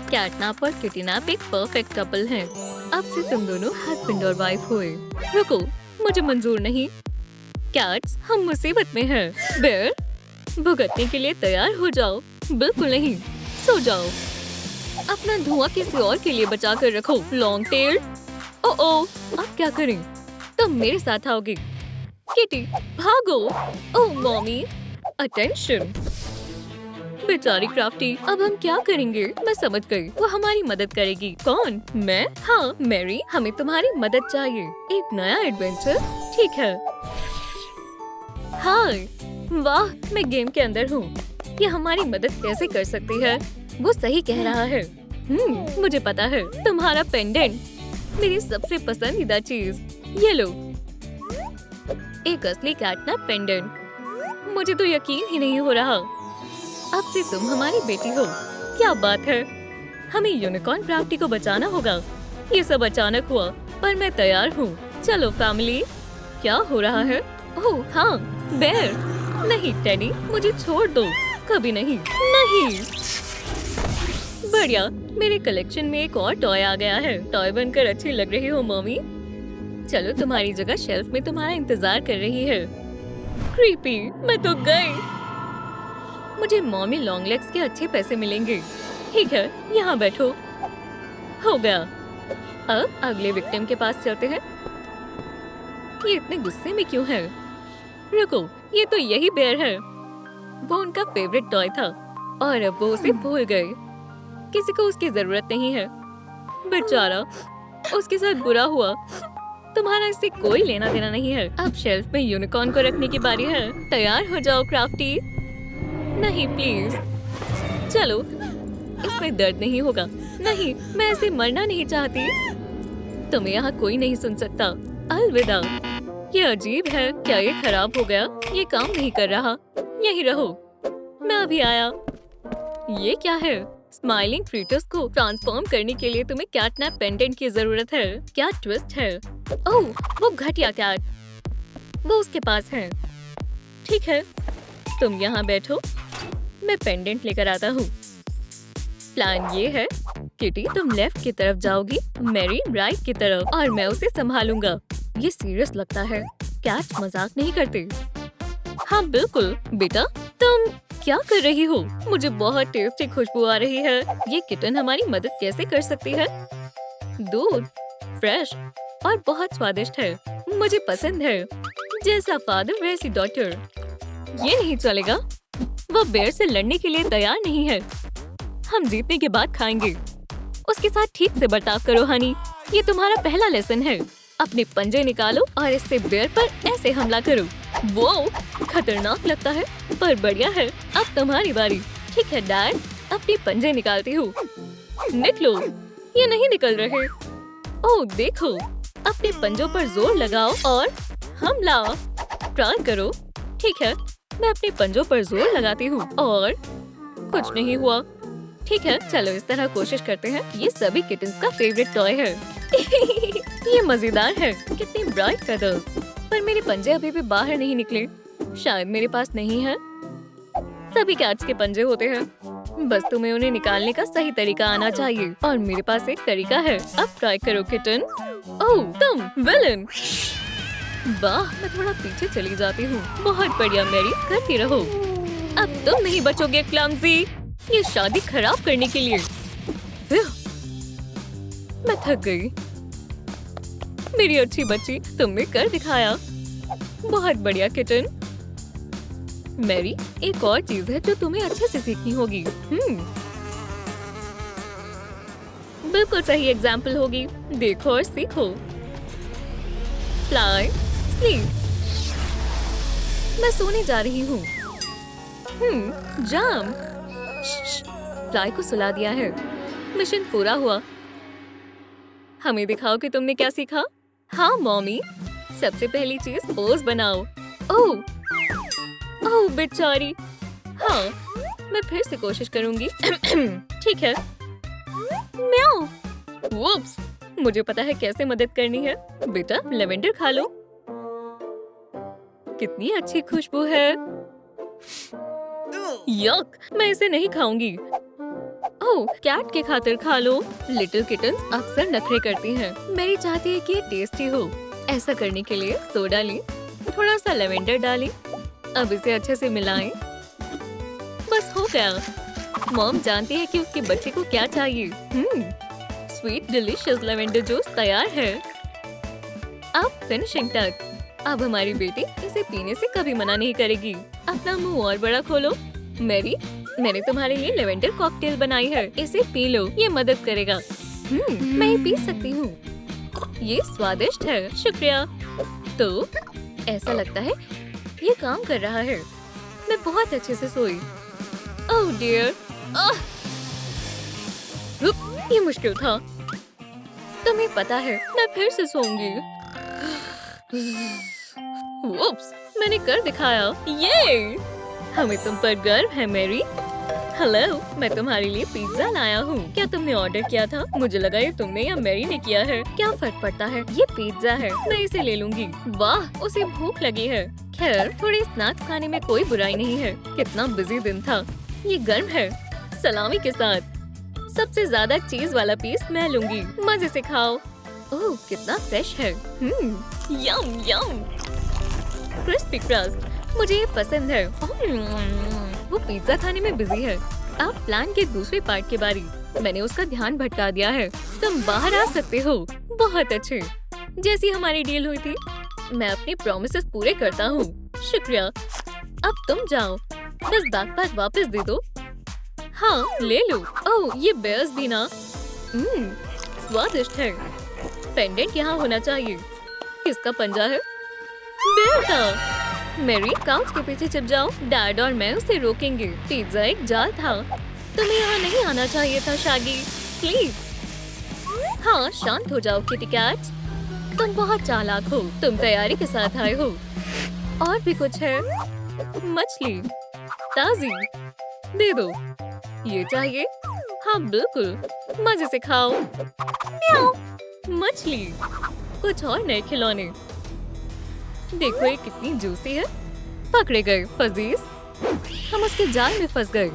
CatNap और किटीनैप एक perfect couple हैं। अब से तुम दोनों हस्बैंड और वाइफ हुए। रुको, मुझे मंजूर नहीं। कैट्स, हम मुसीबत में हैं। बेयर, भुगतने के लिए तैयार हो जाओ। बिल्कुल नहीं, सो जाओ। अपना धुआं किसी और के लिए बचा कर रखो। Long tail. ओह, अब क्या करें? तुम मेरे साथ आओगे। किटी, भागो। ओह मॉमी, अटेंशन। बेचारी क्राफ्टी, अब हम क्या करेंगे? मैं समझ गई, वो हमारी मदद करेगी। कौन? मैं? हाँ, मैरी, हमें तुम्हारी मदद चाहिए। एक नया एडवेंचर? ठीक है। हाय, वाह, मैं गेम के अंदर हूँ। ये हमारी मदद कैसे कर सकती है? वो सही कह रहा है। मुझे पता है, तुम्हारा पेंडेंट, मेरी सबसे पसंदीदा चीज। ये लो, एक असली कैटनैप पेंडेंट। मुझे तो यकीन ही नहीं हो रहा। अब से तुम हमारी बेटी हो। क्या बात है। हमें यूनिकॉर्न क्राफ्टी को बचाना होगा। ये सब अचानक हुआ, पर मैं तैयार हूँ। चलो फैमिली। क्या हो रहा है? ओह हाँ, बेयर। नहीं टेडी, मुझे छोड़ दो। कभी नहीं। नहीं। बढ़िया, मेरे कलेक्शन में एक और टॉय आ गया है। टॉय बनकर अच्छी लग रही हो मम्मी। चलो, तुम्हारी जगह शेल्फ में तुम्हारा इंतजार कर रही है। क्रीपी, मैं तो गई। मुझे मॉमी लॉन्ग लेग्स के अच्छे पैसे मिलेंगे। ठीक है, यहाँ बैठो। हो गया। अब अगले विक्टिम के पास चलते हैं। ये इतने गुस्से में क्यों है? रुको, ये तो यही बेयर है। वो उनका फेवरेट टॉय था और अब वो उसे भूल गए। किसी को उसकी जरूरत नहीं है। बेचारा, उसके साथ बुरा हुआ। तुम्हारा इससे कोई लेना देना नहीं है। अब शेल्फ में यूनिकॉर्न को रखने की बारी है। तैयार हो जाओ क्राफ्टी। नहीं प्लीज। चलो, इसमें दर्द नहीं होगा। नहीं, मैं ऐसे मरना नहीं चाहती। तुम्हें यहाँ कोई नहीं सुन सकता। अलविदा। ये अजीब है। क्या ये खराब हो गया? ये काम नहीं कर रहा। यहीं रहो, मैं अभी आया। ये क्या है? स्माइलिंग फ्रीटस को ट्रांसफॉर्म करने के लिए तुम्हें कैटनैप पेंडेंट की जरूरत है। क्या ट्विस्ट है? ओह, वो घटिया कैट, वो उसके पास है। ठीक है, तुम यहाँ बैठो, मैं पेंडेंट लेकर आता हूँ। प्लान ये है, किटी तुम लेफ्ट की तरफ जाओगी, मैरी राइट की तरफ, और मैं उसे संभालूंगा। ये सीरियस लगता है। कैट्स मजाक नहीं करते। हाँ बिल्कुल। बेटा, तुम क्या कर रही हो? मुझे बहुत टेस्टी खुशबू आ रही है। ये किटन हमारी मदद कैसे कर सकती है? दूध फ्रेश और बहुत स्वादिष्ट है। मुझे पसंद है। जैसा फादर वैसी डॉटर। ये नहीं चलेगा। वो बेयर से लड़ने के लिए तैयार नहीं है। हम जीतने के बाद खाएंगे। उसके साथ ठीक से बर्ताव करो हनी। ये तुम्हारा पहला लेसन है। अपने पंजे निकालो और इससे बेयर पर ऐसे हमला करो। वो खतरनाक लगता है, पर बढ़िया है। अब तुम्हारी बारी। ठीक है डैड, अपने पंजे निकालती हूँ। निकलो। ये नहीं निकल रहे। ओह देखो, अपने पंजों पर जोर लगाओ और हमला। ट्राई करो। ठीक है, मैं अपने पंजों पर जोर लगाती हूँ और कुछ नहीं हुआ। ठीक है, चलो इस तरह कोशिश करते हैं। ये सभी किटन्स का फेवरेट टॉय है। ये मजेदार है। कितनी ब्राइट फेदर्स। पर मेरे पंजे अभी भी बाहर नहीं निकले। शायद मेरे पास नहीं है। सभी कैट्स के पंजे होते हैं, बस तुम्हें उन्हें निकालने का सही तरीका आना चाहिए, और मेरे पास एक तरीका है। अब ट्राई करो किटन। ओह तुम विलन। वाह, मैं थोड़ा पीछे चली जाती हूँ। बहुत बढ़िया मैरी, करती रहो। अब तुम नहीं बचोगे क्लमजी। ये शादी खराब करने के लिए। मैं थक गई। मेरी अच्छी बच्ची, तुमने कर दिखाया। बहुत बढ़िया किटन। मैरी, एक और चीज है जो तुम्हें अच्छे से सीखनी होगी। बिल्कुल सही एग्जाम्पल होगी। देखो और सीखो। Fly, sleep. मैं सोने जा रही हूँ। जाम। फ्लाई को सुला दिया है। मिशन पूरा हुआ। हमें दिखाओ कि तुमने क्या सीखा। हाँ मॉमी, सबसे पहली चीज पोज बनाओ। ओह बेचारी। हाँ, मैं फिर से कोशिश करूंगी। ठीक है। म्याऊ। वुप्स, मुझे पता है कैसे मदद करनी है। बेटा, लेवेंडर खा लो। कितनी अच्छी खुशबू है। यक, मैं इसे नहीं खाऊंगी। ओह, कैट के खातिर खा लो। लिटिल किटन्स अक्सर नखरे करती हैं। मेरी चाहती है कि ये टेस्टी हो। ऐसा करने के लिए सोडा लें, थोड़ा सा लेवेंडर डालें, अब इसे अच्छे से मिलाएं। बस हो गया। मॉम जानती है कि उसके बच्चे को क्या चाहिए। स्वीट डिलीशियस लेवेंडर जूस तैयार है। अब फिनिशिंग टच। अब हमारी बेटी इसे पीने से कभी मना नहीं करेगी। अपना मुंह और बड़ा खोलो। मैरी, मैंने तुम्हारे लिए लेवेंडर कॉकटेल बनाई है, इसे पी लो, ये मदद करेगा। मैं ये पी सकती हूँ। ये स्वादिष्ट है, शुक्रिया। तो ऐसा लगता है ये काम कर रहा है। मैं बहुत अच्छे से सोई। ओह डियर, ये मुश्किल था। तुम्हें पता है मैं फिर से सोऊंगी। उप्स, मैंने कर दिखाया। ये हमें तुम पर गर्व है मैरी। हेलो, मैं तुम्हारे लिए पिज्जा लाया हूँ। क्या तुमने ऑर्डर किया था? मुझे लगा ये तुमने या मैरी ने किया है। क्या फर्क पड़ता है, ये पिज्जा है, मैं इसे ले लूंगी। वाह, उसे भूख लगी है। खैर, थोड़ी स्नैक्स खाने में कोई बुराई नहीं है। कितना बिजी दिन था। ये गर्म है, सलामी के साथ। सबसे ज्यादा चीज वाला पीस मैं लूंगी। मजे से खाओ। ओह, कितना फ्रेश है। यम यम। क्रिस्पी क्रस्ट, मुझे ये पसंद है। वो पिज्जा खाने में बिजी है। अब प्लान के दूसरे पार्ट की बारी। मैंने उसका ध्यान भटका दिया है। तुम बाहर आ सकते हो। बहुत अच्छे। जैसी हमारी डील हुई थी। मैं अपने प्रॉमिसेस पूरे करता हूँ। शुक्रिया। अब तुम जाओ। बस बैकपैक वापस दे दो। हाँ, ले लो। ओह, ये बेयर्स भी ना। स्वादिष्ट है। पेंडेंट यहाँ होना चाहिए। किसका पंजा है? बेयर का। मैरी, काउच के पीछे छिप जाओ। डैड और मैं उसे रोकेंगे। पिज्जा एक जाल था। तुम्हें यहाँ नहीं आना चाहिए था शागी। प्लीज। हाँ, शांत हो जाओ किटी कैट। तुम बहुत चालाक हो। तुम तैयारी के साथ आए हो। और भी कुछ है? मछली ताजी दे दो। ये चाहिए? हाँ बिल्कुल, मजे से खाओ। म्याऊ। मछली। कुछ और नए खिलौने। देखो ये कितनी जूसी है। पकड़े गए फजीज। हम उसके जाल में फंस गए।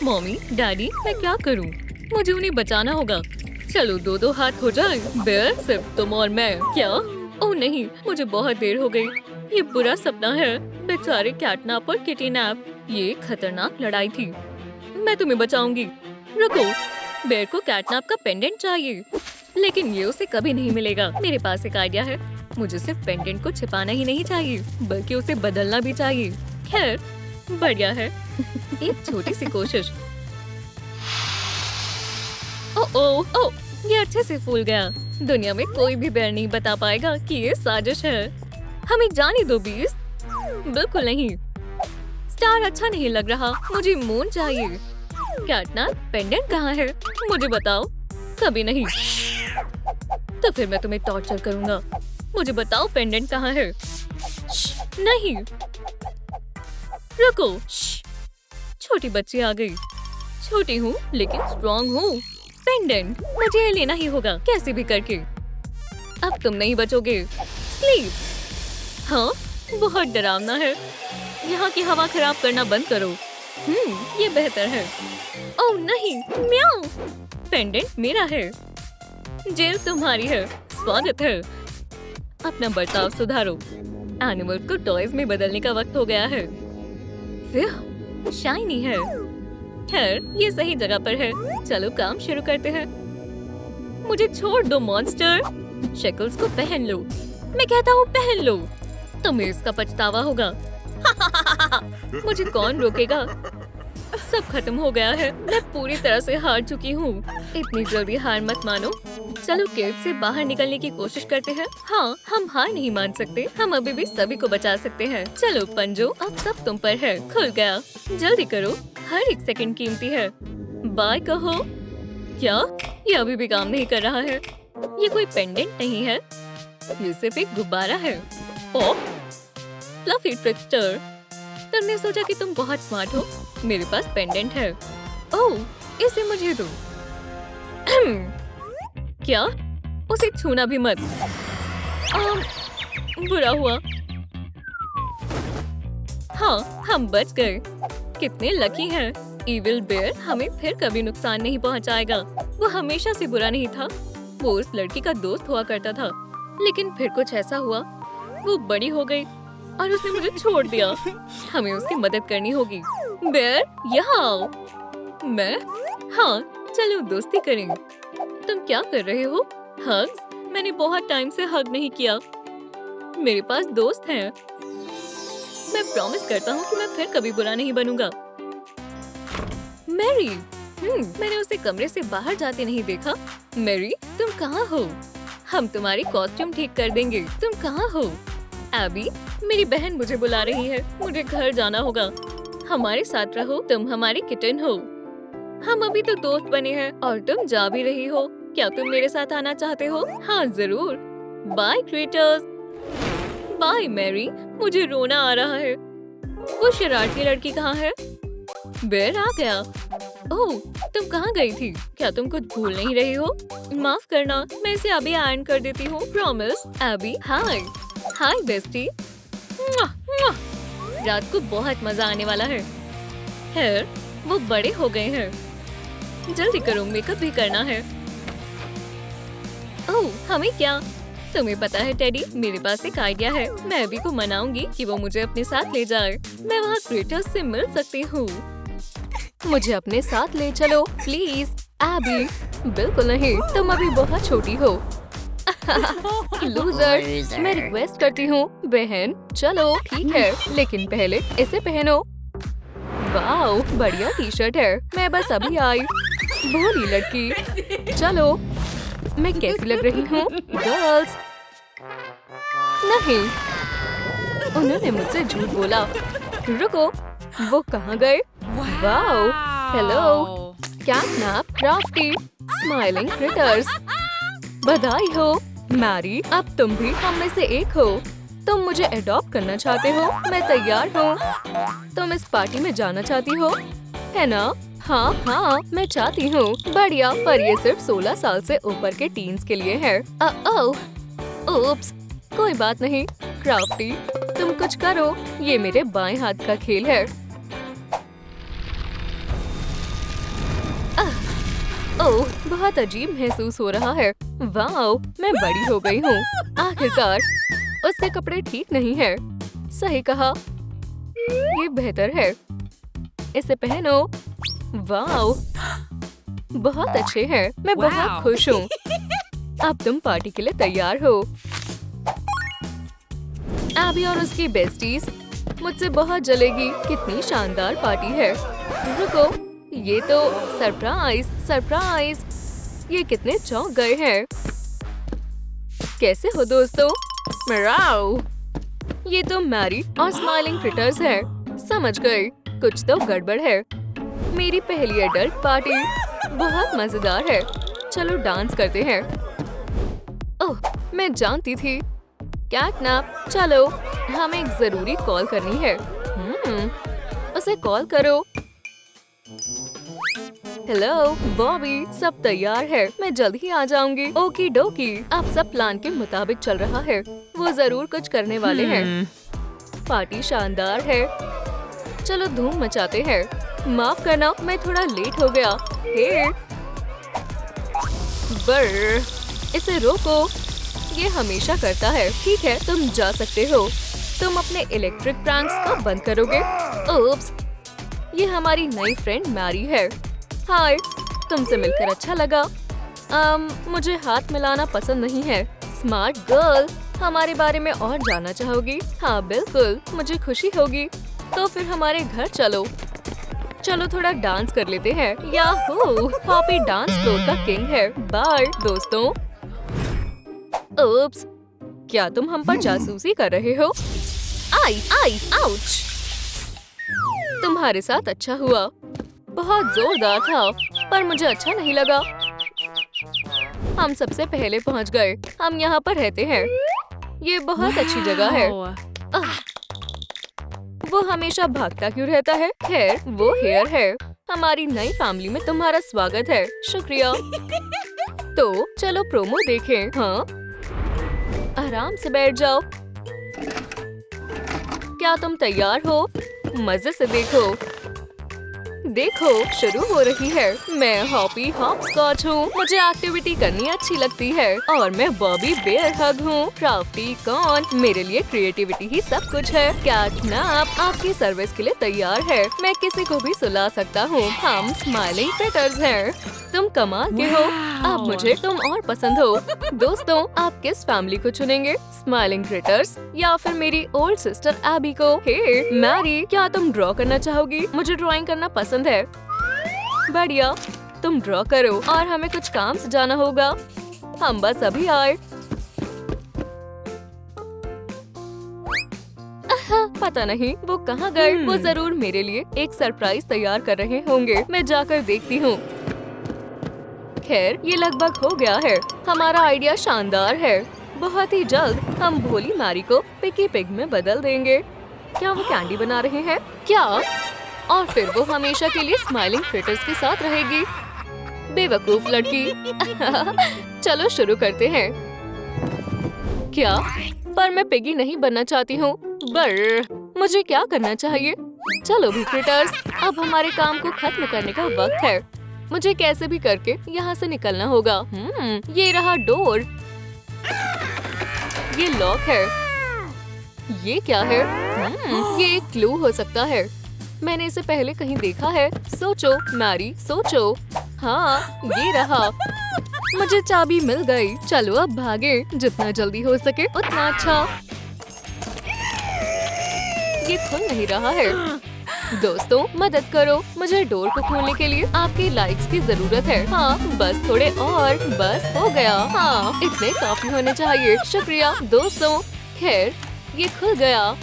मम्मी, डैडी, मैं क्या करूं? मुझे उन्हें बचाना होगा। चलो, दो दो हाथ हो जाए। बेयर, सिर्फ तुम और मैं। क्या? ओह नहीं, मुझे बहुत देर हो गई। ये बुरा सपना है। बेचारे कैटनैप और किटीनैप। ये खतरनाक लड़ाई थी। मैं तुम्हें बचाऊंगी। रुको, बेयर को कैटनैप का पेंडेंट चाहिए, लेकिन ये उसे कभी नहीं मिलेगा। मेरे पास एक आइडिया है। मुझे सिर्फ पेंडेंट को छिपाना ही नहीं चाहिए, बल्कि उसे बदलना भी चाहिए। खैर, बढ़िया है। एक छोटी सी कोशिश। ओह, ये अच्छे से फूल गया। दुनिया में कोई भी बेयर नहीं बता पाएगा कि ये साजिश है। हमें जाने दो बीस्ट। बिल्कुल नहीं। स्टार अच्छा नहीं लग रहा। मुझे मून चाहिए। कैटनैप, पेंडेंट कहाँ है? मुझे बताओ। कभी नहीं। तो फिर मैं तुम्हें टॉर्चर करूंगा। मुझे बताओ पेंडेंट कहाँ है? नहीं। रुको। छोटी बच्ची आ गई। छोटी हूँ लेकिन स्ट्रॉन्ग हूँ। पेंडेंट मुझे ये लेना ही होगा, कैसे भी करके। अब तुम नहीं बचोगे। स्लीप। हाँ, बहुत डरावना है। यहाँ की हवा खराब करना बंद करो। ये बेहतर है। ओह नहीं, म्याऊ। पेंडेंट मेरा है। जेल तुम्हारी है। स्वागत है। अपना बर्ताव सुधारो। एनिमल को टॉयज में बदलने का वक्त हो गया है। शाइनी है। खैर, ये सही जगह पर है। चलो काम शुरू करते हैं। मुझे छोड़ दो मॉन्स्टर। शेकल्स को पहन लो। मैं कहता हूँ पहन लो। तुम्हें इसका पछतावा होगा। मुझे कौन रोकेगा? सब खत्म हो गया है। मैं पूरी तरह से हार चुकी हूँ। इतनी जल्दी हार मत मानो। चलो केव से बाहर निकलने की कोशिश करते हैं। हाँ, हम हार नहीं मान सकते। हम अभी भी सभी को बचा सकते हैं। चलो पंजो, अब सब तुम पर है। खुल गया। जल्दी करो, हर एक सेकंड कीमती है। बाय कहो। क्या? ये अभी भी काम नहीं कर रहा है। ये कोई पेंडेंट नहीं है, ये सिर्फ एक गुब्बारा है। ओह, फ्लफी ट्रिकस्टर, तुमने सोचा कि तुम बहुत स्मार्ट हो। मेरे पास पेंडेंट है। ओह, इसे मुझे दो। क्या? उसे छूना भी मत। बुरा हुआ। हाँ, हम बच गए। कितने लकी हैं। इविल बेयर हमें फिर कभी नुकसान नहीं पहुंचाएगा। वो हमेशा से बुरा नहीं था। वो उस लड़की का दोस्त हुआ करता था, लेकिन फिर कुछ ऐसा हुआ, वो बड़ी हो गई और उसने मुझे छोड़ दिया। हमें उसकी मदद करनी होगी। बेयर, यहाँ आओ। मैं? हाँ, चलो दोस्ती करें। तुम क्या कर रहे हो? हग्स? मैंने बहुत टाइम से हग नहीं किया। मेरे पास दोस्त हैं। मैं प्रॉमिस करता हूँ कि मैं फिर कभी बुरा नहीं बनूंगा। मैरी, मैंने उसे कमरे से बाहर जाते नहीं देखा। मैरी, तुम कहाँ हो? हम तुम्हारी कॉस्ट्यूम ठीक कर देंगे। तुम कहाँ हो? एबी, मेरी बहन मुझे बुला रही है। मुझे घर जाना होगा। हमारे साथ रहो, तुम हमारी किटन हो। हम अभी तो दोस्त बने हैं और तुम जा भी रही हो। क्या तुम मेरे साथ आना चाहते हो? हाँ जरूर। Bye creators. बाय मैरी, मुझे रोना आ रहा है। वो शरारती लड़की कहाँ है? बेयर आ गया। ओह, तुम कहाँ गई थी? क्या तुम कुछ भूल नहीं रही हो? माफ करना, मैं इसे अभी आयरन कर देती हूँ। प्रॉमिस। एबी, हाय। हाय बेस्टी। रात को बहुत मजा आने वाला है। हेयर, वो बड़े हो गए हैं। जल्दी करो, मेकअप भी करना है। ओह, हमें क्या? तुम्हें पता है टेडी, मेरे पास एक आइडिया है। मैं एबी को मनाऊंगी कि वो मुझे अपने साथ ले जाए। मैं वहाँ क्रिएटर्स से मिल सकती हूँ। मुझे अपने साथ ले चलो प्लीज। एबी, बिल्कुल नहीं, तुम अभी बहुत छोटी हो। लूजर, मैं रिक्वेस्ट करती हूँ बहन, चलो ठीक है, लेकिन पहले इसे पहनो। वाओ, बढ़िया टी शर्ट है। मैं बस अभी आई। भोली लड़की। चलो, मैं कैसी लग रही हूँ गर्ल्स? नहीं, उन्होंने मुझसे झूठ बोला। रुको, वो कहाँ गए? Wow, hello CatNap, crafty, smiling critters. बधाई हो मैरी, अब तुम भी हम में से एक हो। तुम मुझे अडॉप्ट करना चाहते हो? मैं तैयार हूँ। तुम इस पार्टी में जाना चाहती हो, है ना? हाँ, मैं चाहती हूँ। बढ़िया, पर ये सिर्फ 16 साल से ऊपर के टीन्स के लिए है। ओप्स, कोई बात नहीं। क्राफ्टी, तुम कुछ करो, ये मेरे बाएं हाथ का खेल है। ओह, बहुत अजीब महसूस हो रहा है। वाओ, मैं बड़ी हो गई हूँ। आखिरकार, उसके कपड़े ठीक नहीं है। सही कहा, ये बेहतर है। इसे पहनो। वाओ, बहुत अच्छे हैं। मैं बहुत खुश हूँ। अब तुम पार्टी के लिए तैयार हो। एबी और उसकी बेस्टीज मुझसे बहुत जलेगी। कितनी शानदार पार्टी है। रुको, ये तो सरप्राइज। ये कितने चौंक गए हैं। कैसे हो दोस्तों? मेराओ, ये तो मैरी और स्माइलिंग क्रिटर्स है। समझ गई, कुछ तो गड़बड़ है। मेरी पहली एडल्ट पार्टी बहुत मजेदार है। चलो डांस करते हैं। ओह, मैं जानती थी। कैटनैप, चलो, हमें एक जरूरी कॉल करनी है। उसे कॉल करो। हेलो बॉबी, सब तैयार है। मैं जल्द ही आ जाऊंगी। ओकी डोकी। अब सब प्लान के मुताबिक चल रहा है। वो जरूर कुछ करने वाले हैं। पार्टी शानदार है। चलो धूम मचाते हैं। माफ करना, मैं थोड़ा लेट हो गया। हे बर, इसे रोको। ये हमेशा करता है। ठीक है, तुम जा सकते हो। तुम अपने इलेक्ट्रिक प्रैंक्स कब बंद करोगे? ओप्स, ये हमारी नई फ्रेंड मैरी है। हाय, तुमसे मिलकर अच्छा लगा। मुझे हाथ मिलाना पसंद नहीं है। स्मार्ट गर्ल, हमारे बारे में और जानना चाहोगी? हाँ बिल्कुल, मुझे खुशी होगी। तो फिर हमारे घर चलो। चलो थोड़ा डांस कर लेते हैं। याहू, पॉपी डांस फ्लोर का किंग है। बाय दोस्तों। ओप्स, क्या तुम हम पर जासूसी कर रहे हो? आई, आउच। तुम्हारे साथ अच्छा हुआ। बहुत जोरदार था, पर मुझे अच्छा नहीं लगा। हम सबसे पहले पहुंच गए। हम यहाँ पर रहते हैं। ये बहुत अच्छी जगह है। वो हमेशा भागता क्यों रहता है? खैर, वो हेयर है। हमारी नई फैमिली में तुम्हारा स्वागत है। शुक्रिया। तो चलो प्रोमो देखें। हाँ, आराम से बैठ जाओ। क्या तुम तैयार हो? मजे से देखो। देखो शुरू हो रही है। मैं हॉपी हॉपस्कॉच हूँ। मुझे एक्टिविटी करनी अच्छी लगती है और मैं बॉबी बेयर हग हूँ। क्राफ्टी कॉर्न, मेरे लिए क्रिएटिविटी ही सब कुछ है। कैटनैप आपकी सर्विस के लिए तैयार है। मैं किसी को भी सुला सकता हूँ। हम स्माइलिंग क्रिएटर्स हैं। तुम कमाल के हो। अब मुझे तुम और पसंद हो। दोस्तों, आप किस फैमिली को चुनेंगे? स्माइलिंग क्रिएटर्स या फिर मेरी ओल्ड सिस्टर एबी को? हे मैरी, क्या तुम ड्रॉ करना चाहोगी? मुझे ड्राइंग करना पसंद है। बढ़िया, तुम ड्रॉ करो और हमें कुछ काम से जाना होगा। हम बस अभी आए। पता नहीं वो कहाँ गए। वो जरूर मेरे लिए एक सरप्राइज तैयार कर रहे होंगे। मैं जाकर देखती हूँ। खैर, ये लगभग हो गया है। हमारा आइडिया शानदार है। बहुत ही जल्द हम भोली मैरी को पिकी पिग में बदल देंगे। क्या वो कैंडी बना रहे हैं? क्या? और फिर वो हमेशा के लिए स्माइलिंग क्रिएटर्स के साथ रहेगी। बेवकूफ लड़की। चलो शुरू करते हैं। क्या? पर मैं पिगी नहीं बनना चाहती हूँ। मुझे क्या करना चाहिए? चलो भी क्रिएटर्स, अब हमारे काम को खत्म करने का वक्त है। मुझे कैसे भी करके यहाँ से निकलना होगा। ये रहा डोर। ये लॉक है। ये क्या है? ये एक क्लू हो सकता है। मैंने इसे पहले कहीं देखा है। सोचो मैरी, सोचो। हाँ, ये रहा। मुझे चाबी मिल गई। चलो अब भागे। जितना जल्दी हो सके उतना अच्छा। ये खुल नहीं रहा है। दोस्तों, मदद करो। मुझे डोर को खोलने के लिए आपकी लाइक्स की जरूरत है। हाँ, बस थोड़े और। बस हो गया। हाँ, इतने काफी होने चाहिए। शुक्रिया दोस्तों। खैर, ये खुल गया।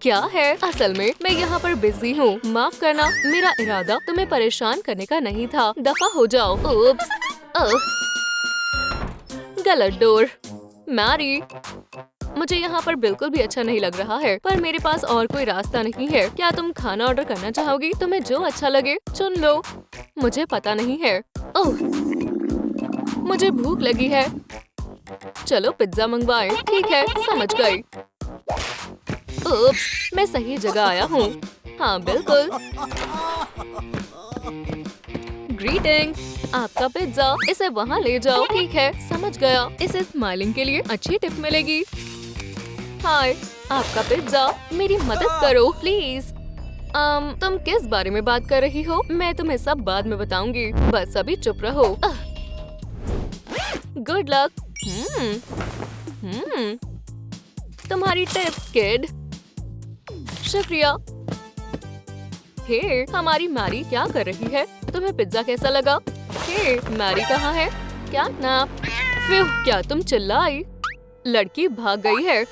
क्या है? असल में मैं यहाँ पर बिजी हूँ। माफ करना, मेरा इरादा तुम्हें परेशान करने का नहीं था। दफा हो जाओ। ओप्स। गलत डोर। मैरी, मुझे यहाँ पर बिल्कुल भी अच्छा नहीं लग रहा है, पर मेरे पास और कोई रास्ता नहीं है। क्या तुम खाना ऑर्डर करना चाहोगी? तुम्हें जो अच्छा लगे चुन लो। मुझे पता नहीं है। ओह, मुझे भूख लगी है। चलो पिज्जा मंगवाएं। ठीक है, समझ गई। उप्स, मैं सही जगह आया हूँ। हाँ बिल्कुल। ग्रीटिंग्स, आपका पिज्जा। इसे वहाँ ले जाओ। ठीक है, समझ गया। इसे स्माइलिंग के लिए अच्छी टिप मिलेगी। हाय, आपका पिज्जा। मेरी मदद करो प्लीज। तुम किस बारे में बात कर रही हो? मैं तुम्हें सब बाद में बताऊंगी। बस अभी चुप रहो। Good luck. तुम्हारी टिप किड। शुक्रिया। हे, हमारी मैरी क्या कर रही है? तुम्हें पिज्जा कैसा लगा? हे, मैरी कहाँ है? क्या नाप? क्या तुम चिल्लाई? लड़की भाग गई है।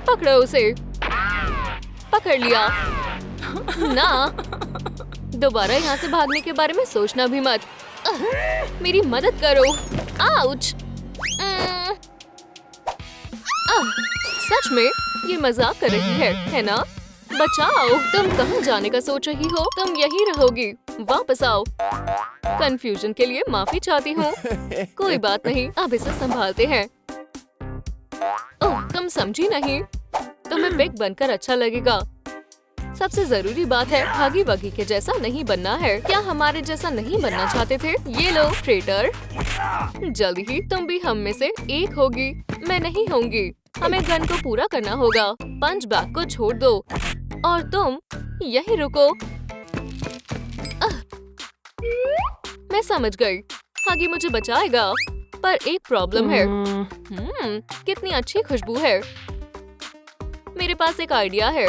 पकड़ो उसे। पकड़ लिया। ना, दोबारा यहाँ से भागने के बारे में सोचना भी मत। मेरी मदद करो। आउच। सच में ये मजाक कर रही है ना? बचाओ। तुम कहाँ जाने का सोच रही हो? तुम यहीं रहोगी। वापस आओ। कंफ्यूजन के लिए माफी चाहती हूँ। कोई बात नहीं, अब इसे संभालते हैं। ओह, तुम समझी नहीं। तुम्हें पिग बनकर अच्छा लगेगा। सबसे जरूरी बात है, हगी वगी के जैसा नहीं बनना है। क्या हमारे जैसा नहीं बनना चाहते थे? ये लो ट्रेटर। जल्द ही तुम भी हम में से एक होगी। मैं नहीं होंगी। हमें गन को पूरा करना होगा। पंच बैग को छोड़ दो और तुम यहीं रुको। मैं समझ गई। हगी मुझे बचाएगा, पर एक प्रॉब्लम है। कितनी अच्छी खुशबू है। मेरे पास एक आइडिया है।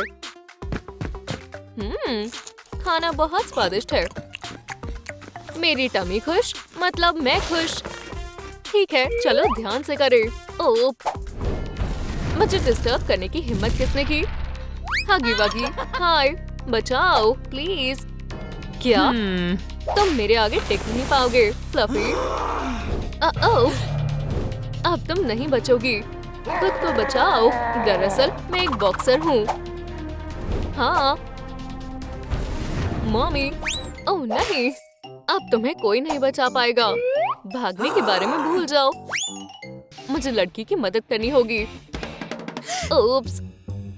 खाना बहुत स्वादिष्ट है। मेरी टमी खुश, मतलब मैं खुश। ठीक है, चलो ध्यान से करें। ओप, मुझे डिस्टर्ब करने की हिम्मत किसने की? हगी वगी, हाय, बचाओ प्लीज। क्या तुम मेरे आगे टिक नहीं पाओगे फ्लफी? अब तुम नहीं बचोगी। खुद को बचाओ। दरअसल मैं एक बॉक्सर हूँ। हाँ मॉमी। ओह नहीं, अब तुम्हें कोई नहीं बचा पाएगा। भागने के बारे में भूल जाओ। मुझे लड़की की मदद करनी होगी। ओप्स।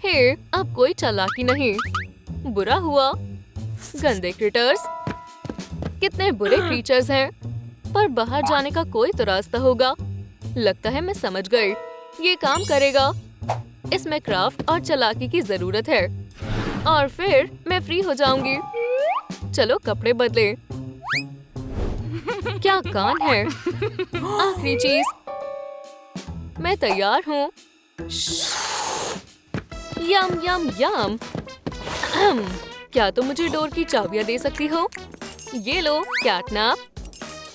हे, अब कोई चालाकी नहीं। बुरा हुआ। गंदे क्रिटर्स। कितने बुरे क्रीचर्स हैं। पर बाहर जाने का कोई तो रास्ता होगा। लगता है मैं समझ गई। ये काम करेगा। इसमें क्राफ्ट और चालाकी की जरूरत है और फिर मैं फ्री हो जाऊंगी। चलो कपड़े बदले। क्या कान है। आखिरी चीज। मैं तैयार हूँ। यम यम यम। क्या तुम मुझे डोर की चाबियां दे सकती हो? ये लो कैटनैप।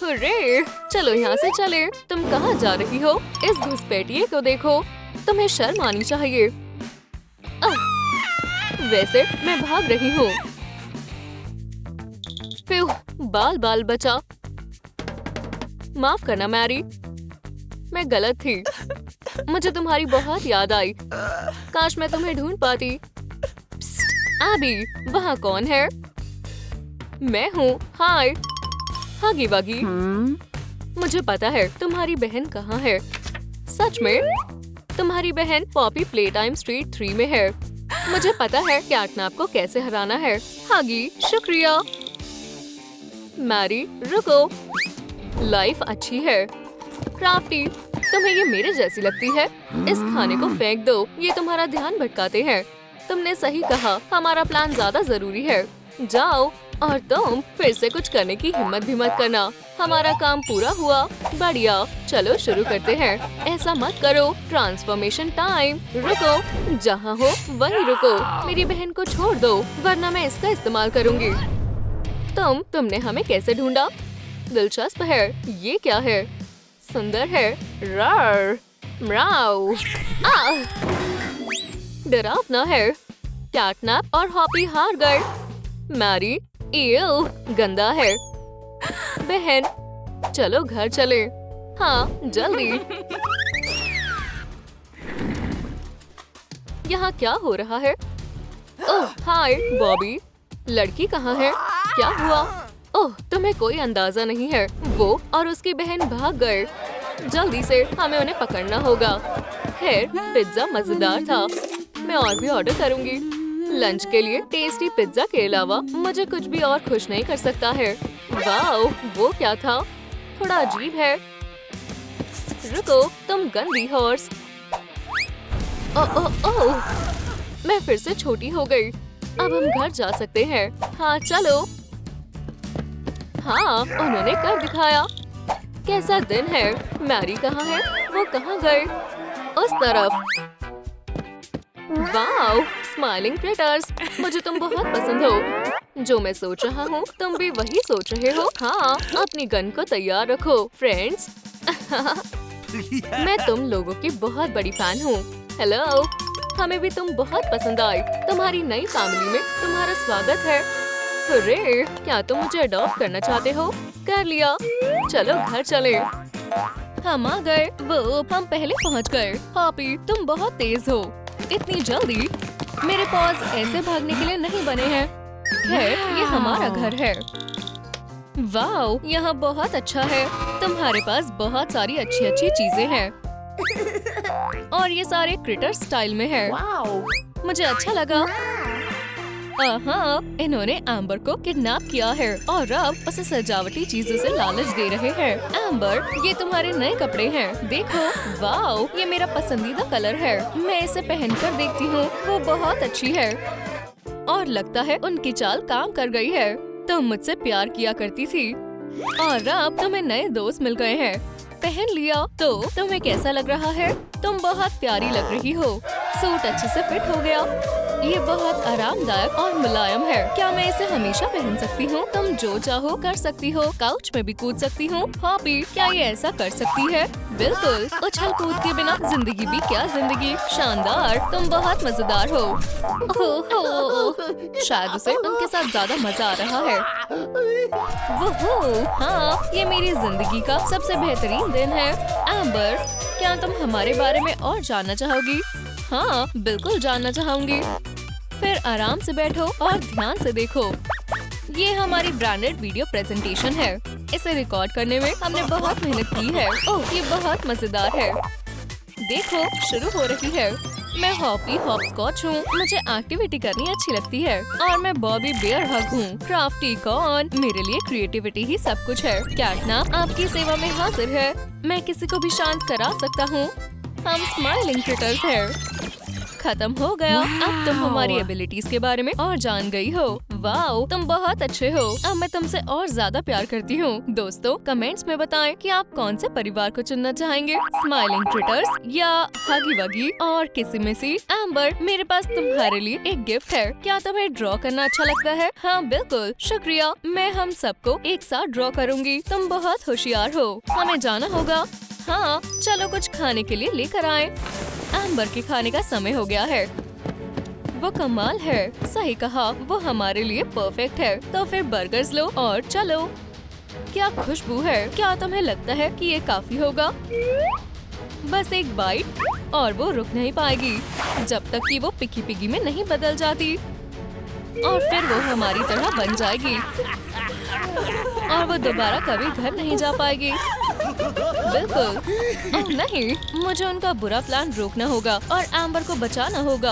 हुर्रे! चलो यहाँ से चले। तुम कहाँ जा रही हो? इस घुसपैठिए को देखो। तुम्हें शर्म आनी चाहिए। वैसे मैं भाग रही हूँ। बाल बाल बचा। माफ करना मैरी, मैं गलत थी। मुझे तुम्हारी बहुत याद आई। काश मैं तुम्हें ढूंढ पाती। एबी, वहाँ कौन है? मैं हूँ। हाय हगी वगी। मुझे पता है तुम्हारी बहन कहाँ है। सच में? तुम्हारी बहन पॉपी प्लेटाइम स्ट्रीट 3 में है। मुझे पता है कैटनैप को कैसे हराना है। हगी, शुक्रिया। मैरी रुको। लाइफ अच्छी है। क्राफ्टी, तुम्हें ये मेरे जैसी लगती है? इस खाने को फेंक दो। ये तुम्हारा ध्यान भटकाते हैं। तुमने सही कहा, हमारा प्लान ज्यादा जरूरी है। जाओ। और तुम फिर से कुछ करने की हिम्मत भी मत करना। हमारा काम पूरा हुआ। बढ़िया, चलो शुरू करते हैं। ऐसा मत करो। Transformation time. रुको, जहाँ हो वहीं रुको। मेरी बहन को छोड़ दो वरना मैं इसका इस्तेमाल करूंगी। तुमने हमें कैसे ढूंढा? दिलचस्प है। ये क्या है? सुंदर है। रार म्राउ। डरावना है। कैटनैप और हॉपी हार गए। मैरी, ईव, गंदा है। बहन, चलो घर चले। हाँ जल्दी। यहाँ क्या हो रहा है? ओह हाय बॉबी। लड़की कहाँ है? क्या हुआ? ओह, तुम्हें कोई अंदाजा नहीं है। वो और उसकी बहन भाग गए। जल्दी से हमें उन्हें पकड़ना होगा। खैर, पिज्जा मजेदार था। मैं और भी ऑर्डर करूंगी। लंच के लिए टेस्टी पिज्जा के अलावा मुझे कुछ भी और खुश नहीं कर सकता है। वाओ, वो क्या था? थोड़ा अजीब है। रुको, तुम गंदी हॉर्स। ओह, मैं फिर से छोटी हो गई। अब हम घर जा सकते हैं। हाँ चलो। हाँ, उन्होंने कर दिखाया। कैसा दिन है। मैरी कहाँ है? वो कहाँ गए? उस तरफ। Wow, smiling critters. मुझे तुम बहुत पसंद हो। जो मैं सोच रहा हूँ तुम भी वही सोच रहे हो। हाँ, अपनी गन को तैयार रखो फ्रेंड्स। मैं तुम लोगों की बहुत बड़ी फैन हूँ। हेलो, हमें भी तुम बहुत पसंद आई। तुम्हारी नई फैमिली में तुम्हारा स्वागत है। हुर्रे, क्या तुम मुझे अडॉप्ट करना चाहते हो? कर लिया। चलो घर चले। हम आ गए। वो हम पहले पहुंच गए। हॉपी, तुम बहुत तेज हो। इतनी जल्दी? मेरे पॉज ऐसे भागने के लिए नहीं बने हैं। खैर, ये हमारा घर है। वाओ, यहाँ बहुत अच्छा है। तुम्हारे पास बहुत सारी अच्छी अच्छी चीजें हैं। और ये सारे क्रिटर स्टाइल में है। मुझे अच्छा लगा। हाँ, इन्होंने एम्बर को किडनैप किया है और अब उसे सजावटी चीजों से लालच दे रहे हैं। एम्बर, ये तुम्हारे नए कपड़े हैं। देखो, वाओ, ये मेरा पसंदीदा कलर है। मैं इसे पहनकर देखती हूँ। वो बहुत अच्छी है। और लगता है उनकी चाल काम कर गई है। तुम मुझसे प्यार किया करती थी और अब तुम्हें नए दोस्त मिल गए हैं। पहन लिया तो तुम्हें कैसा लग रहा है? तुम बहुत प्यारी लग रही हो। सूट अच्छे से फिट हो गया। ये बहुत आरामदायक और मुलायम है। क्या मैं इसे हमेशा पहन सकती हूँ? तुम जो चाहो कर सकती हो। काउच में भी कूद सकती हूँ। हॉपी, क्या ये ऐसा कर सकती है? बिल्कुल। उछल कूद के बिना जिंदगी भी क्या जिंदगी। शानदार, तुम बहुत मजेदार हो। ओहो, शायद उसे उनके साथ ज्यादा मजा आ रहा है। वोहो, हाँ, ये मेरी जिंदगी का सबसे बेहतरीन दिन है। एम्बर, क्या तुम हमारे बारे में और जानना चाहोगी? हाँ, बिल्कुल जानना चाहूंगी। फिर आराम से बैठो और ध्यान से देखो। ये हमारी ब्रांडेड वीडियो प्रेजेंटेशन है। इसे रिकॉर्ड करने में हमने बहुत मेहनत की है। ओह, ये बहुत मजेदार है। देखो, शुरू हो रही है। मैं हॉपी हॉपस्कॉच हूँ। मुझे एक्टिविटी करनी अच्छी लगती है और मैं बॉबी बेयर हग हूँ। क्राफ्टी कॉर्न, मेरे लिए क्रिएटिविटी ही सब कुछ है। कैटना आपकी सेवा में हाजिर है। मैं किसी को भी शांत करा सकता हूँ। हम स्माइलिंग क्रिएटर्स हैं। खत्म हो गया। अब तुम हमारी एबिलिटीज के बारे में और जान गई हो। वाओ, तुम बहुत अच्छे हो। अब मैं तुमसे और ज्यादा प्यार करती हूँ। दोस्तों, कमेंट्स में बताएं कि आप कौन से परिवार को चुनना चाहेंगे, स्माइलिंग क्रिएटर्स या हगी वगी और किसी में से। एम्बर, मेरे पास तुम्हारे लिए एक गिफ्ट है। क्या तुम्हें ड्रॉ करना अच्छा लगता है? हाँ बिल्कुल, शुक्रिया। मैं हम सबको एक साथ ड्रॉ करूँगी। तुम बहुत होशियार हो। हमें जाना होगा। हाँ, चलो कुछ खाने के लिए लेकर आए। एम्बर के खाने का समय हो गया है। वो कमाल है। सही कहा, वो हमारे लिए परफेक्ट है। तो फिर बर्गर्स लो और चलो। क्या खुशबू है। क्या तुम्हें लगता है कि ये काफी होगा? बस एक बाइट और वो रुक नहीं पाएगी जब तक कि वो पिकी पिगी में नहीं बदल जाती। और फिर वो हमारी तरह बन जाएगी और वो दोबारा कभी घर नहीं जा पाएगी। बिल्कुल। ओह नहीं, मुझे उनका बुरा प्लान रोकना होगा और एम्बर को बचाना होगा।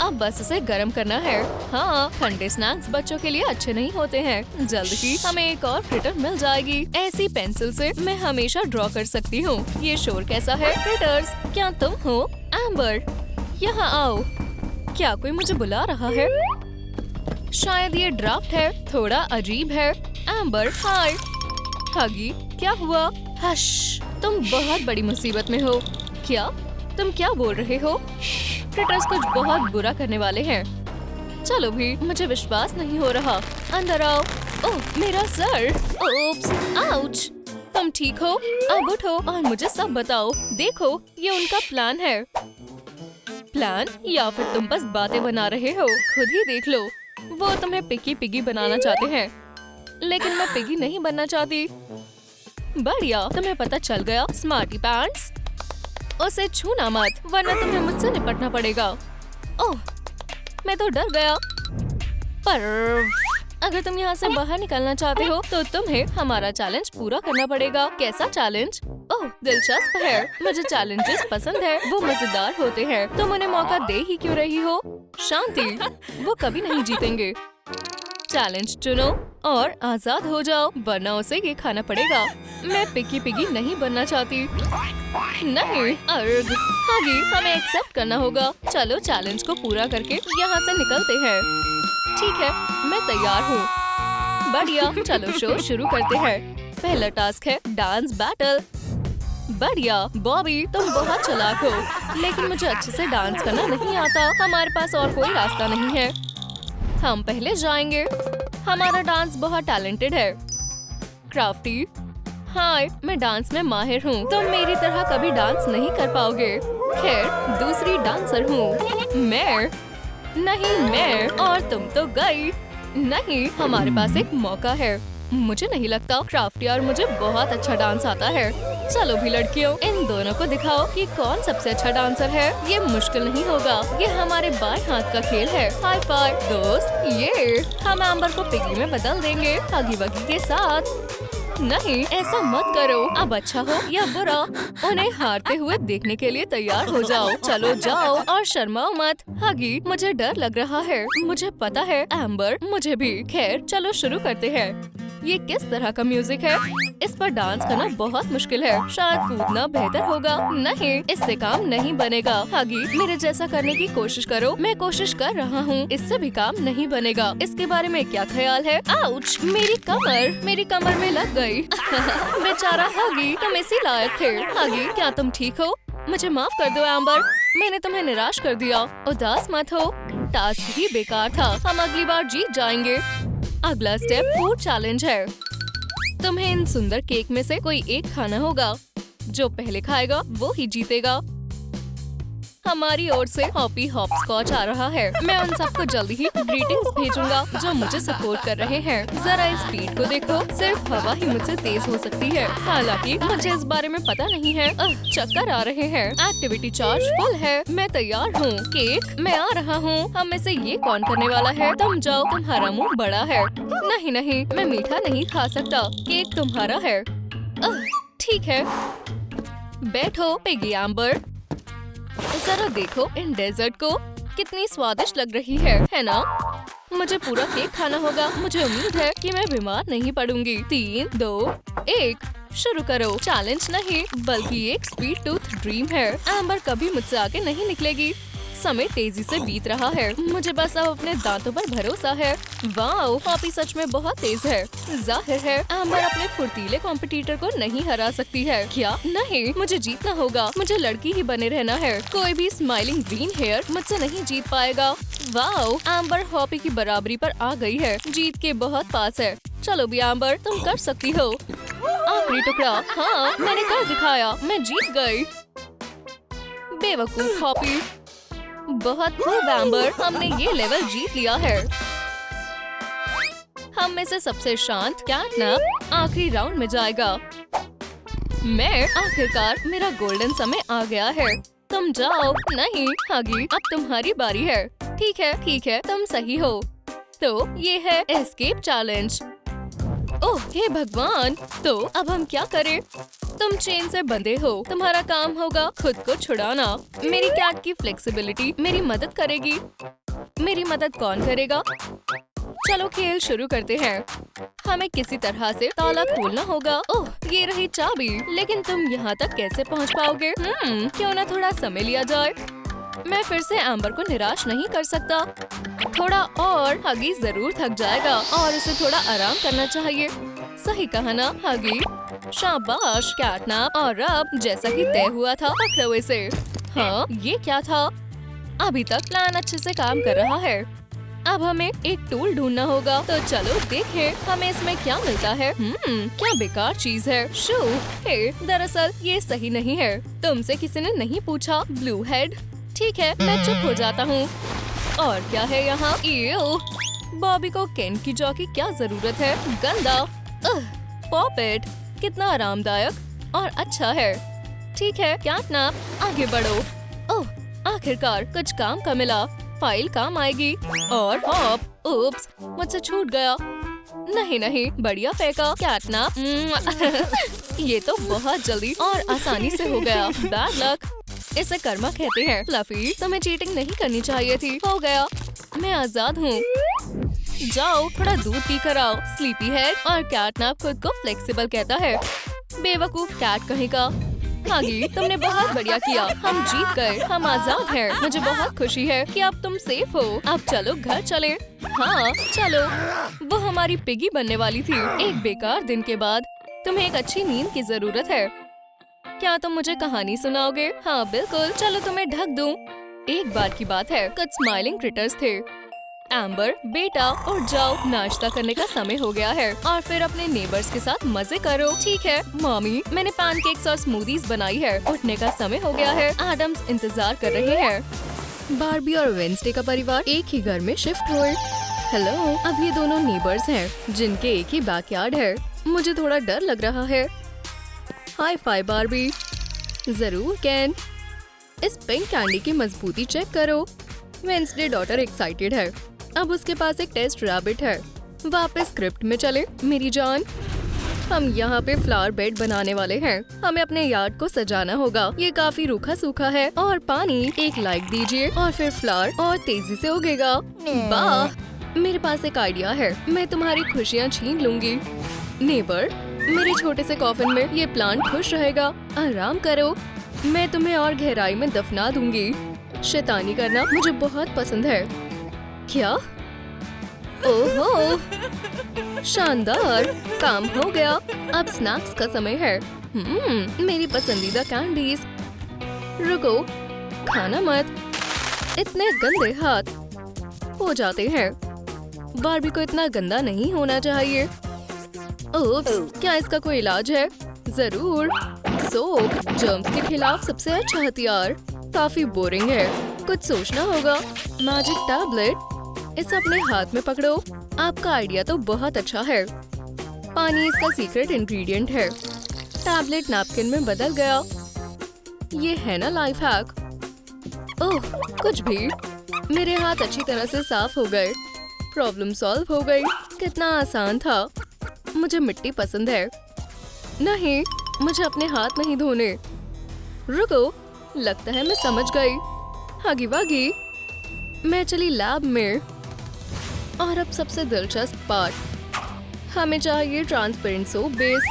अब बस उसे गर्म करना है। हाँ, ठंडे स्नैक्स बच्चों के लिए अच्छे नहीं होते हैं। जल्द ही हमें एक और क्रिएटर मिल जाएगी। ऐसी पेंसिल से मैं हमेशा ड्रॉ कर सकती हूँ। ये शोर कैसा है? क्रिएटर्स, क्या तुम हो? एम्बर, यहाँ आओ। क्या कोई मुझे बुला रहा है? शायद ये ड्राफ्ट है। थोड़ा अजीब है। एम्बर, हाय। हगी, क्या हुआ? हश, तुम बहुत बड़ी मुसीबत में हो। क्या? तुम क्या बोल रहे हो? क्रिएटर्स कुछ बहुत बुरा करने वाले हैं। चलो भी, मुझे विश्वास नहीं हो रहा। अंदर आओ। ओह, मेरा सर। Oops, ouch. तुम ठीक हो? अब उठो और मुझे सब बताओ। देखो, ये उनका प्लान है। प्लान या फिर तुम बस बातें बना रहे हो? खुद ही देख लो। वो तुम्हें पिकी पिगी बनाना चाहते हैं, लेकिन मैं पिगी नहीं बनना चाहती। बढ़िया, तुम्हें पता चल गया। स्मार्टी पैंट्स, उसे छूना मत वरना तुम्हें मुझसे निपटना पड़ेगा। ओह, मैं तो डर गया। पर अगर तुम यहाँ से बाहर निकलना चाहते हो तो तुम्हें हमारा चैलेंज पूरा करना पड़ेगा। कैसा चैलेंज? ओह, दिलचस्प है। मुझे चैलेंजेस पसंद है। वो मजेदार होते हैं। तुम उन्हें मौका दे ही क्यों रही हो? शांति, वो कभी नहीं जीतेंगे। चैलेंज चुनो और आजाद हो जाओ, वरना उसे ये खाना पड़ेगा। मैं पिकी पिगी नहीं बनना चाहती। नहीं, अर्ग, हगी, हमें एक्सेप्ट करना होगा। चलो चैलेंज को पूरा करके यहाँ से निकलते हैं। ठीक है, मैं तैयार हूँ। बढ़िया, चलो शो शुरू करते हैं। पहला टास्क है डांस बैटल। बढ़िया, बॉबी, तुम बहुत चालाक हो, लेकिन मुझे अच्छे से डांस करना नहीं आता। हमारे पास और कोई रास्ता नहीं है। हम पहले जाएंगे। हमारा डांस बहुत टैलेंटेड है। क्राफ्टी, हाय, मैं डांस में माहिर हूँ। तुम मेरी तरह कभी डांस नहीं कर पाओगे। खैर, दूसरी डांसर हूँ मैं। नहीं, मैं। और तुम तो गई। नहीं, हमारे पास एक मौका है। मुझे नहीं लगता क्राफ्टी और मुझे बहुत अच्छा डांस आता है। चलो भी लड़कियों, इन दोनों को दिखाओ कि कौन सबसे अच्छा डांसर है। ये मुश्किल नहीं होगा। ये हमारे बाएं हाथ का खेल है। हाई फाइव दोस्त। ये हम एम्बर को पिगी में बदल देंगे, हगी वगी के साथ। नहीं, ऐसा मत करो। अब अच्छा हो या बुरा, उन्हें हारते हुए देखने के लिए तैयार हो जाओ। चलो जाओ और शर्माओ मत। हगी, मुझे डर लग रहा है। मुझे पता है एम्बर, मुझे भी। खैर, चलो शुरू करते हैं। ये किस तरह का म्यूजिक है? इस पर डांस करना बहुत मुश्किल है। शायद कूदना बेहतर होगा। नहीं, इससे काम नहीं बनेगा। हगी, मेरे जैसा करने की कोशिश करो। मैं कोशिश कर रहा हूँ। इससे भी काम नहीं बनेगा। इसके बारे में क्या ख्याल है? आउच, मेरी कमर में लग गई। बेचारा हगी, तुम इसी लायक थे। हगी, क्या तुम ठीक हो? मुझे माफ कर दो एम्बर, मैंने तुम्हें निराश कर दिया। उदास मत हो, टास्क ही बेकार था। हम अगली बार जीत जाएंगे। अगला स्टेप फूड चैलेंज है। तुम्हें इन सुंदर केक में से कोई एक खाना होगा। जो पहले खाएगा वो ही जीतेगा। हमारी ओर से हॉपी हॉपस्कॉच आ रहा है। मैं उन सबको जल्दी ही ग्रीटिंग्स भेजूंगा जो मुझे सपोर्ट कर रहे हैं। जरा इस स्पीड को देखो, सिर्फ हवा ही मुझसे तेज हो सकती है। हालांकि मुझे इस बारे में पता नहीं है। चक्कर आ रहे हैं। एक्टिविटी चार्ज फुल है। मैं तैयार हूँ। केक, मैं आ रहा हूँ। हम में से ये कौन करने वाला है? तुम जाओ, तुम्हारा मुँह बड़ा है। नहीं, मैं मीठा नहीं खा सकता। केक तुम्हारा है। ठीक है, बैठो पिगी एम्बर। जरा देखो इन डेजर्ट को, कितनी स्वादिष्ट लग रही है ना? मुझे पूरा केक खाना होगा। मुझे उम्मीद है कि मैं बीमार नहीं पड़ूंगी। 3, 2, 1 शुरू करो। चैलेंज नहीं बल्कि एक स्वीट टूथ ड्रीम है। एम्बर कभी मुझसे आगे नहीं निकलेगी। समय तेजी से बीत रहा है। मुझे बस अब अपने दांतों पर भरोसा है। वाओ, पॉपी सच में बहुत तेज है। जाहिर है एम्बर अपने फुर्तीले कॉम्पिटिटर को नहीं हरा सकती है। क्या? नहीं, मुझे जीतना होगा। मुझे लड़की ही बने रहना है। कोई भी स्माइलिंग ग्रीन हेयर मुझसे नहीं जीत पाएगा। वाओ, एम्बर हॉपी की बराबरी पर आ गई है। जीत के बहुत पास है। चलो भी एम्बर, तुम कर सकती हो। आखिरी टुकड़ा। हाँ, मैंने कर दिखाया। मैं जीत गई। बेवकूफ हॉपी। बहुत खूब एम्बर, हमने ये लेवल जीत लिया है। हम में से सबसे शांत कैटनैप आखिरी राउंड में जाएगा। मैं आखिरकार, मेरा गोल्डन समय आ गया है। तुम जाओ। नहीं हगी, अब तुम्हारी बारी है। ठीक है, तुम सही हो। तो ये है एस्केप चैलेंज। ओह हे भगवान, तो अब हम क्या करें? तुम चेन से बंधे हो। तुम्हारा काम होगा खुद को छुड़ाना। मेरी कैट की फ्लेक्सिबिलिटी मेरी मदद करेगी। मेरी मदद कौन करेगा? चलो खेल शुरू करते हैं। हमें किसी तरह से ताला खोलना होगा। ओह, ये रही चाबी। लेकिन तुम यहाँ तक कैसे पहुँच पाओगे? क्यों ना थोड़ा समय लिया जाए। मैं फिर से एम्बर को निराश नहीं कर सकता। थोड़ा और। हगी जरूर थक जाएगा और उसे थोड़ा आराम करना चाहिए। सही कहा ना हगी? शाबाश कैटनैप। और अब जैसा कि तय हुआ था, पकड़ो इसे। हाँ, ये क्या था? अभी तक प्लान अच्छे से काम कर रहा है। अब हमें एक टूल ढूंढना होगा। तो चलो देखें हमें इसमें क्या मिलता है। क्या बेकार चीज है। शू। हे, दरअसल ये सही नहीं है। तुमसे किसी ने नहीं पूछा ब्लू हेड। ठीक है, मैं चुप हो जाता हूँ। और क्या है यहाँ? बॉबी को केन की जॉ की क्या जरूरत है? गंदा। पॉपेट कितना आरामदायक और अच्छा है। ठीक है कैटनैप, आगे बढ़ो। ओह, आखिरकार कुछ काम का मिला। फाइल काम आएगी। और हॉप, उप्स, मुझसे छूट गया। नहीं, बढ़िया फेंका कैटनैप। ये तो बहुत जल्दी और आसानी से हो गया। Bad luck. इसे कर्मा कहते हैं। फ्लफी, तुम्हें चीटिंग नहीं करनी चाहिए थी। हो गया, मैं आजाद हूँ। जाओ थोड़ा दूध पी कर आओ। Sleepy head. और कैटनैप खुद को फ्लेक्सिबल कहता है। बेवकूफ कैट कहीं का। हागी, तुमने बहुत बढ़िया किया। हम जीत गए। हम आजाद हैं। मुझे बहुत खुशी है कि अब तुम सेफ हो। अब चलो घर चलें। हाँ चलो। वो हमारी पिगी बनने वाली थी। एक बेकार दिन के बाद तुम्हें एक अच्छी नींद की जरूरत है। क्या तुम मुझे कहानी सुनाओगे? हाँ बिल्कुल, चलो तुम्हें ढक दूं। एक बार की बात है, कुछ स्माइलिंग क्रिटर्स थे। एम्बर, बेटा उठ जाओ, नाश्ता करने का समय हो गया है और फिर अपने नेबर्स के साथ मजे करो। ठीक है मॉमी, मैंने पैनकेक्स और स्मूदीज बनाई है। उठने का समय हो गया है। एडम्स इंतजार कर रहे हैं। बार्बी और वेंसडे का परिवार एक ही घर में शिफ्ट हुए। हेलो, अब ये दोनों नेबर्स हैं जिनके एक ही बैकयार्ड है। मुझे थोड़ा डर लग रहा है। Hi fi Barbie. जरूर कैन। इस पिंक कैंडी की मजबूती चेक करो। वेंसडे डॉटर एक्साइटेड है। अब उसके पास एक टेस्ट रैबिट है। वापस स्क्रिप्ट में चले मेरी जान। हम यहाँ पे फ्लावर बेड बनाने वाले हैं। हमें अपने यार्ड को सजाना होगा। ये काफी रूखा सूखा है। और पानी, एक लाइक दीजिए और फिर फ्लावर और तेजी से उगेगा। वाह, मेरे पास एक आइडिया है। मैं तुम्हारी खुशियाँ छीन लूंगी। नेबर, मेरे छोटे से कॉफिन में ये प्लांट खुश रहेगा। आराम करो, मैं तुम्हें और गहराई में दफना दूंगी। शैतानी करना मुझे बहुत पसंद है। क्या? ओहो, शानदार, काम हो गया। अब स्नैक्स का समय है। मेरी पसंदीदा कैंडीज। रुको, खाना मत। इतने गंदे हाथ हो जाते हैं। बार्बी को इतना गंदा नहीं होना चाहिए। ओप्स, क्या इसका कोई इलाज है? जरूर। सोप, जर्म्स के खिलाफ सबसे अच्छा हथियार। काफी बोरिंग है, कुछ सोचना होगा। मैजिक टैबलेट, इसे अपने हाथ में पकड़ो। आपका आइडिया तो बहुत अच्छा है। पानी इसका सीक्रेट इंग्रेडिएंट है। टैबलेट नैपकिन में बदल गया। ये है ना लाइफ हैक। ओह, कुछ भी। मेरे हाथ अच्छी तरह से साफ हो गए। प्रॉब्लम सॉल्व हो गई। कितना आसान था। मुझे मिट्टी पसंद है। नहीं, मुझे अपने हाथ नहीं धोने। रुको, लगता है मैं समझ गई। हागी वागी। मैं चली लैब में। और अब सबसे दिलचस्प पार्ट, हमें चाहिए ट्रांसपेरेंट सोप बेस,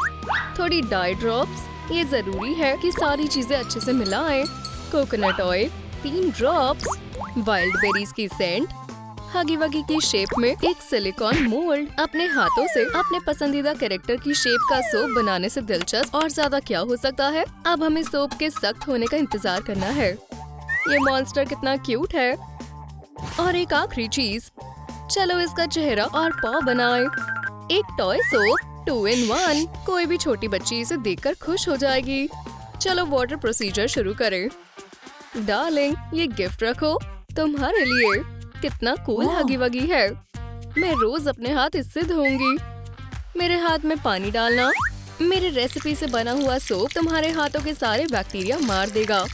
थोड़ी डाई ड्रॉप्स। ये जरूरी है कि सारी चीजें अच्छे से मिलाएं। Coconut oil 3 drops, wild berries की सेंट, हगी वगी की शेप में एक सिलिकॉन मोल्ड। अपने हाथों से अपने पसंदीदा कैरेक्टर की शेप का सोप बनाने से दिलचस्प और ज्यादा क्या हो सकता है। अब हमें सोप के सख्त होने का इंतजार करना है। ये मॉन्स्टर कितना क्यूट है। और एक आखिरी चीज, चलो इसका चेहरा और पाव बनाएं। एक टॉय सोप 2 in 1। कोई भी छोटी बच्ची इसे देखकर खुश हो जाएगी। चलो वाटर प्रोसीजर शुरू करें। डार्लिंग, ये गिफ्ट रखो तुम्हारे लिए। कितना कूल हगी वगी है। मैं रोज अपने हाथ इससे धोऊंगी। मेरे हाथ में पानी डालना। मेरे रेसिपी से बना हुआ सोप तुम्हारे हाथों के सारे बैक्टीरिया मार देगा।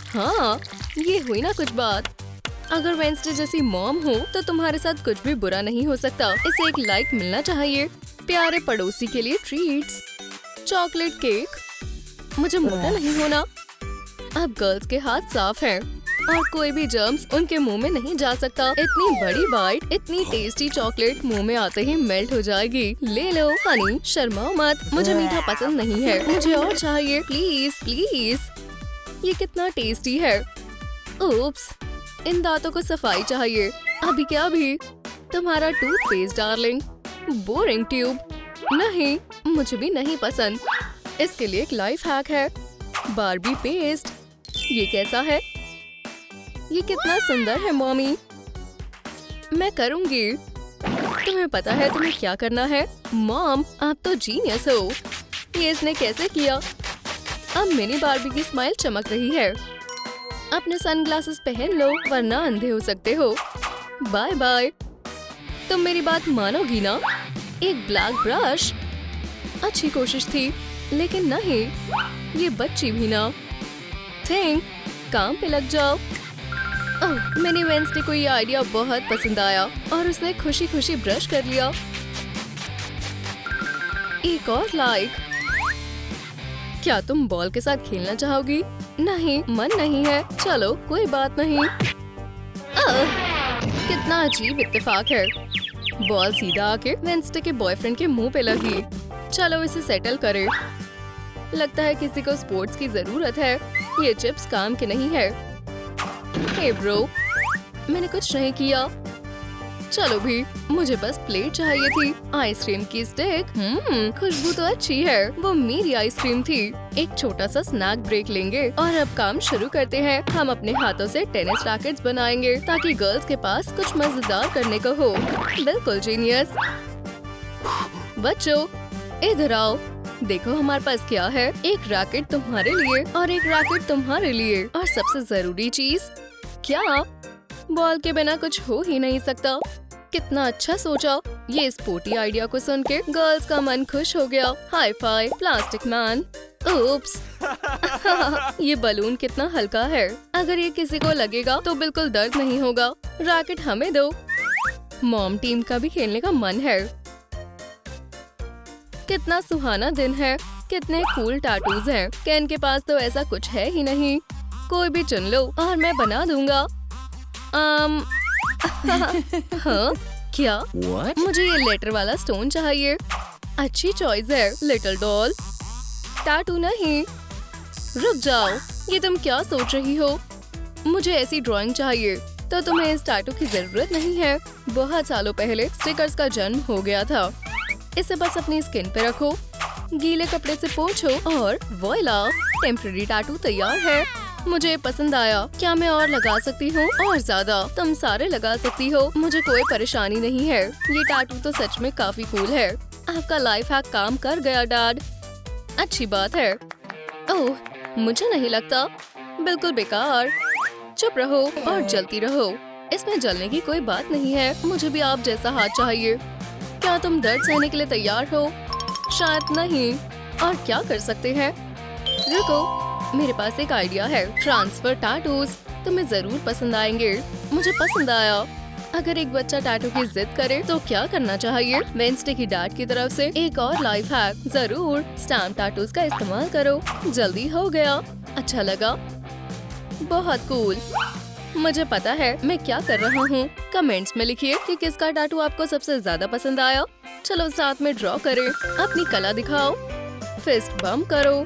हाँ, ये हुई ना कुछ बात। अगर वेंसडे जैसी मॉम हो तो तुम्हारे साथ कुछ भी बुरा नहीं हो सकता। इसे एक लाइक मिलना चाहिए। प्यारे पड़ोसी के लिए ट्रीट्स, चॉकलेट केक। मुझे मोटा नहीं होना। अब गर्ल्स के हाथ साफ हैं और कोई भी जर्म्स उनके मुंह में नहीं जा सकता। इतनी बड़ी बाइट, इतनी टेस्टी चॉकलेट मुंह में आते ही मेल्ट हो जाएगी। ले लो हनी, शर्माओ मत। मुझे मीठा पसंद नहीं है, मुझे और चाहिए। Please please. ये कितना टेस्टी है। ओप्स, इन दांतों को सफाई चाहिए। अभी क्या अभी। तुम्हारा टूथपेस्ट डार्लिंग। Boring tube. नहीं, मुझे भी नहीं पसंद। इसके लिए एक लाइफ हैक है, बार्बी पेस्ट। ये कैसा है? ये कितना सुंदर है मॉमी। मैं करूंगी। तुम्हें पता है तुम्हें क्या करना है? मॉम, आप तो जीनियस हो। ये इसने कैसे किया? अब मिनी बार्बी की स्माइल चमक रही है। अपने सनग्लासेस पहन लो वरना अंधे हो सकते हो। Bye bye. तुम मेरी बात मानोगी ना? एक ब्लैक ब्रश। अच्छी कोशिश थी लेकिन नहीं, ये बच्ची भी ना। थिंक, काम पे लग जाओ। ओह, मिनी वेंसडे को ये आइडिया बहुत पसंद आया और उसने खुशी खुशी ब्रश कर लिया। एक और लाइक। क्या तुम बॉल के साथ खेलना चाहोगी? नहीं, मन नहीं है। चलो कोई बात नहीं। कितना अजीब इत्तेफाक है। बॉल सीधा आके वेंसडे के बॉयफ्रेंड के मुंह पे लगी। चलो इसे सेटल करें। लगता है किसी को स्पोर्ट्स की जरूरत है। ये चिप्स काम के नहीं है। हे ब्रो, मैंने कुछ नहीं किया। चलो भी, मुझे बस प्लेट चाहिए थी। आइसक्रीम की स्टिक। खुशबू तो अच्छी है। वो मेरी आइसक्रीम थी। एक छोटा सा स्नैक ब्रेक लेंगे और अब काम शुरू करते हैं। हम अपने हाथों से टेनिस रैकेट्स बनाएंगे ताकि गर्ल्स के पास कुछ मजेदार करने को हो। बिल्कुल जीनियस। बच्चों, इधर आओ। देखो हमारे पास क्या है। एक रैकेट तुम्हारे लिए और एक रैकेट तुम्हारे लिए। और सबसे जरूरी चीज क्या? बॉल के बिना कुछ हो ही नहीं सकता। कितना अच्छा सोचा। ये स्पोर्टी आइडिया को सुन के गर्ल्स का मन खुश हो गया। Hi fi plastic man. Oops. ये बलून कितना हल्का है। अगर ये किसी को लगेगा तो बिल्कुल दर्द नहीं होगा। रैकेट हमें दो। मॉम टीम का भी खेलने का मन है। कितना सुहाना दिन है। कितने कूल टैटूज हैं। केन के पास तो ऐसा कुछ है ही नहीं। कोई भी चुन लो और मैं बना दूंगा। हाँ, क्या? What? मुझे ये लेटर वाला स्टोन चाहिए। अच्छी चॉइस है लिटिल डॉल। टैटू नहीं। रुक जाओ, ये तुम क्या सोच रही हो? मुझे ऐसी ड्राइंग चाहिए। तो तुम्हें इस टैटू की जरूरत नहीं है। बहुत सालों पहले स्टिकर्स का जन्म हो गया था। इसे बस अपनी स्किन पे रखो, गीले कपड़े से पोंछो और वॉइला, टेम्पररी टैटू तैयार है। मुझे पसंद आया। क्या मैं और लगा सकती हूँ? और ज्यादा। तुम सारे लगा सकती हो, मुझे कोई परेशानी नहीं है। ये टैटू तो सच में काफी कूल है। आपका लाइफ हैक काम कर गया डैड। अच्छी बात है। ओह, मुझे नहीं लगता। बिल्कुल बेकार। चुप रहो और जलती रहो। इसमें जलने की कोई बात नहीं है। मुझे भी आप जैसा हाथ चाहिए। क्या तुम दर्द सहने के लिए तैयार हो? शायद नहीं। और क्या कर सकते हैं? रुको, मेरे पास एक आइडिया है। ट्रांसफर टैटूज तुम्हें जरूर पसंद आएंगे। मुझे पसंद आया। अगर एक बच्चा टैटू की जिद करे तो क्या करना चाहिए? वेंसडे की डैड की तरफ से एक और लाइफ हैक। जरूर स्टैम्प टैटूज का इस्तेमाल करो। जल्दी हो गया। अच्छा लगा। बहुत कूल। मुझे पता है मैं क्या कर रहा हूँ। कमेंट्स में लिखिए कि किसका टैटू आपको सबसे ज्यादा पसंद आया। चलो साथ में ड्रॉ करें। अपनी कला दिखाओ। फिस्ट बम्प करो।